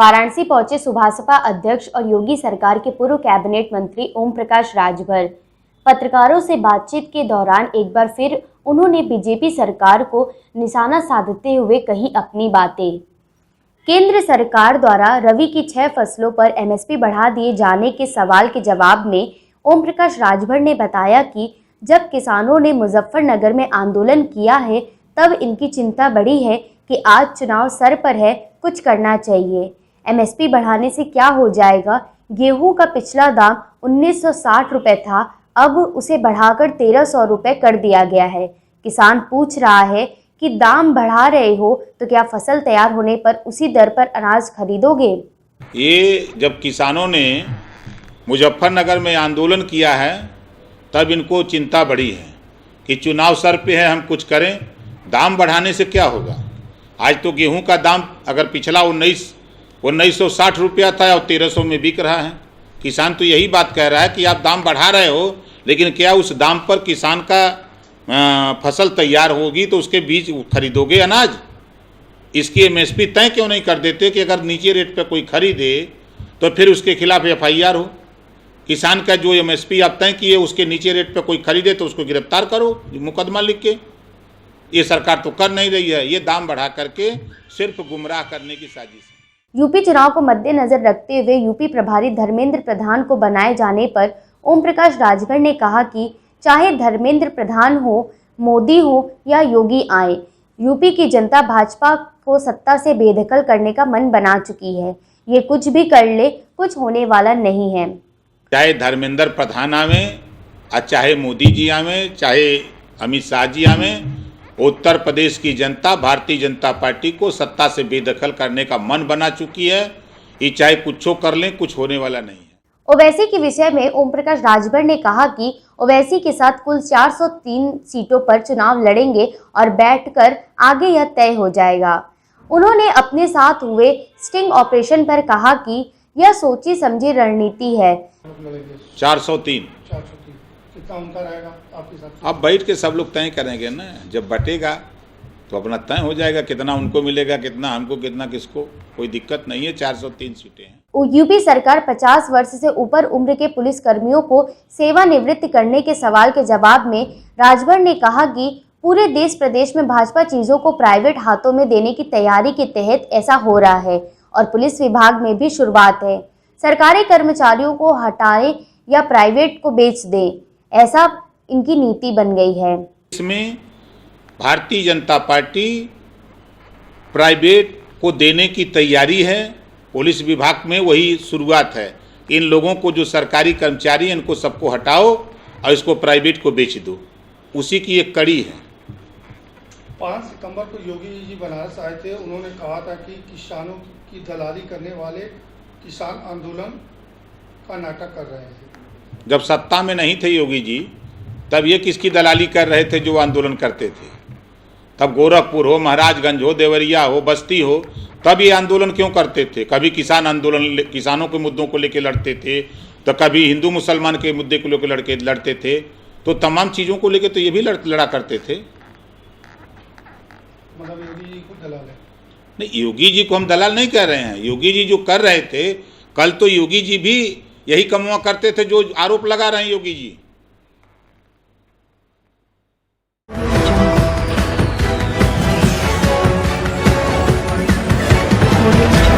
वाराणसी पहुंचे सुभासपा अध्यक्ष और योगी सरकार के पूर्व कैबिनेट मंत्री ओम प्रकाश राजभर। पत्रकारों से बातचीत के दौरान एक बार फिर उन्होंने बीजेपी सरकार को निशाना साधते हुए कही अपनी बातें। केंद्र सरकार द्वारा रबी की 6 फसलों पर एमएसपी बढ़ा दिए जाने के सवाल के जवाब में ओम प्रकाश राजभर ने बताया कि जब किसानों ने मुजफ्फरनगर में आंदोलन किया है तब इनकी चिंता बढ़ी है कि आज चुनाव सर पर है, कुछ करना चाहिए। एमएसपी बढ़ाने से क्या हो जाएगा? गेहूं का पिछला दाम 1960 रुपये था, अब उसे बढ़ाकर 1300 रुपये कर दिया गया है। किसान पूछ रहा है कि दाम बढ़ा रहे हो तो क्या फसल तैयार होने पर उसी दर पर अनाज खरीदोगे? ये जब किसानों ने मुजफ्फरनगर में आंदोलन किया है तब इनको चिंता बढ़ी है कि चुनाव सर पे है, हम कुछ करें। दाम बढ़ाने से क्या होगा? आज तो गेहूं का दाम अगर पिछला 1960 रुपया था और 1300 में बिक रहा है। किसान तो यही बात कह रहा है कि आप दाम बढ़ा रहे हो, लेकिन क्या उस दाम पर किसान का फसल तैयार होगी तो उसके बीज खरीदोगे अनाज? इसकी एमएसपी तय क्यों नहीं कर देते कि अगर नीचे रेट पर कोई खरीदे तो फिर उसके खिलाफ एफआईआर हो। किसान का जो एमएसपी आप तय किए उसके नीचे रेट पर कोई खरीदे तो उसको गिरफ्तार करो मुकदमा लिख के। ये सरकार तो कर नहीं रही है, ये दाम बढ़ा करके सिर्फ गुमराह करने की साजिश है। यूपी चुनाव को मद्देनजर रखते हुए यूपी प्रभारी धर्मेंद्र प्रधान को बनाए जाने पर ओम प्रकाश राजभर ने कहा कि चाहे धर्मेंद्र प्रधान हो, मोदी हो या योगी आए, यूपी की जनता भाजपा को सत्ता से बेदखल करने का मन बना चुकी है। ये कुछ भी कर ले, कुछ होने वाला नहीं है। चाहे धर्मेंद्र प्रधान आवे, चाहे मोदी जी आवे, चाहे अमित शाह जी आवे, उत्तर प्रदेश की जनता भारतीय जनता पार्टी को सत्ता से बेदखल करने का मन बना चुकी है। ये चाहे कुछ कर लें, कुछ होने वाला नहीं है। ओवैसी के विषय में ओम प्रकाश राजभर ने कहा कि ओवैसी के साथ कुल 403 सीटों पर चुनाव लड़ेंगे और बैठकर आगे यह तय हो जाएगा। उन्होंने अपने साथ हुए स्टिंग ऑपरेशन पर कहा कि यह सोची समझी रणनीति है। 403 कितना उनका रहेगा आपके साथ? अब बैठ के सब लोग तय करेंगे ना, जब बटेगा तो अपना तय हो जाएगा, कितना उनको मिलेगा, कितना हमको, कितना किसको, कोई दिक्कत नहीं है। 403 सीटें हैं। यूपी सरकार 50 वर्ष से ऊपर उम्र के पुलिस कर्मियों को सेवानिवृत्त करने के सवाल के जवाब में राजभर ने कहा कि पूरे देश प्रदेश में भाजपा चीजों को प्राइवेट हाथों में देने की तैयारी के तहत ऐसा हो रहा है और पुलिस विभाग में भी शुरुआत है। सरकारी कर्मचारियों को हटाए या प्राइवेट को बेच दे, ऐसा इनकी नीति बन गई है। इसमें भारतीय जनता पार्टी प्राइवेट को देने की तैयारी है। पुलिस विभाग में वही शुरुआत है। इन लोगों को जो सरकारी कर्मचारी हैं इनको सबको हटाओ और इसको प्राइवेट को बेच दो, उसी की एक कड़ी है। 5 सितंबर को योगी जी बनारस आए थे, उन्होंने कहा था कि किसानों की दलाली करने वाले किसान आंदोलन का नाटक कर रहे हैं। जब सत्ता में नहीं थे योगी जी तब ये किसकी दलाली कर रहे थे जो आंदोलन करते थे? तब गोरखपुर हो, महाराजगंज हो, देवरिया हो, बस्ती हो, तब ये आंदोलन क्यों करते थे? कभी किसान आंदोलन किसानों के मुद्दों को लेकर लड़ते थे, तो कभी हिंदू मुसलमान के मुद्दे को लेकर लड़ते थे, तो तमाम चीज़ों को लेकर तो ये भी लड़ा करते थे। मतलब योगी जी को दलाल है? नहीं, योगी जी को हम दलाल नहीं कह रहे हैं। योगी जी जो कर रहे थे, कल तो योगी जी भी यही कमुआ करते थे जो आरोप लगा रहे हैं योगी जी। Audio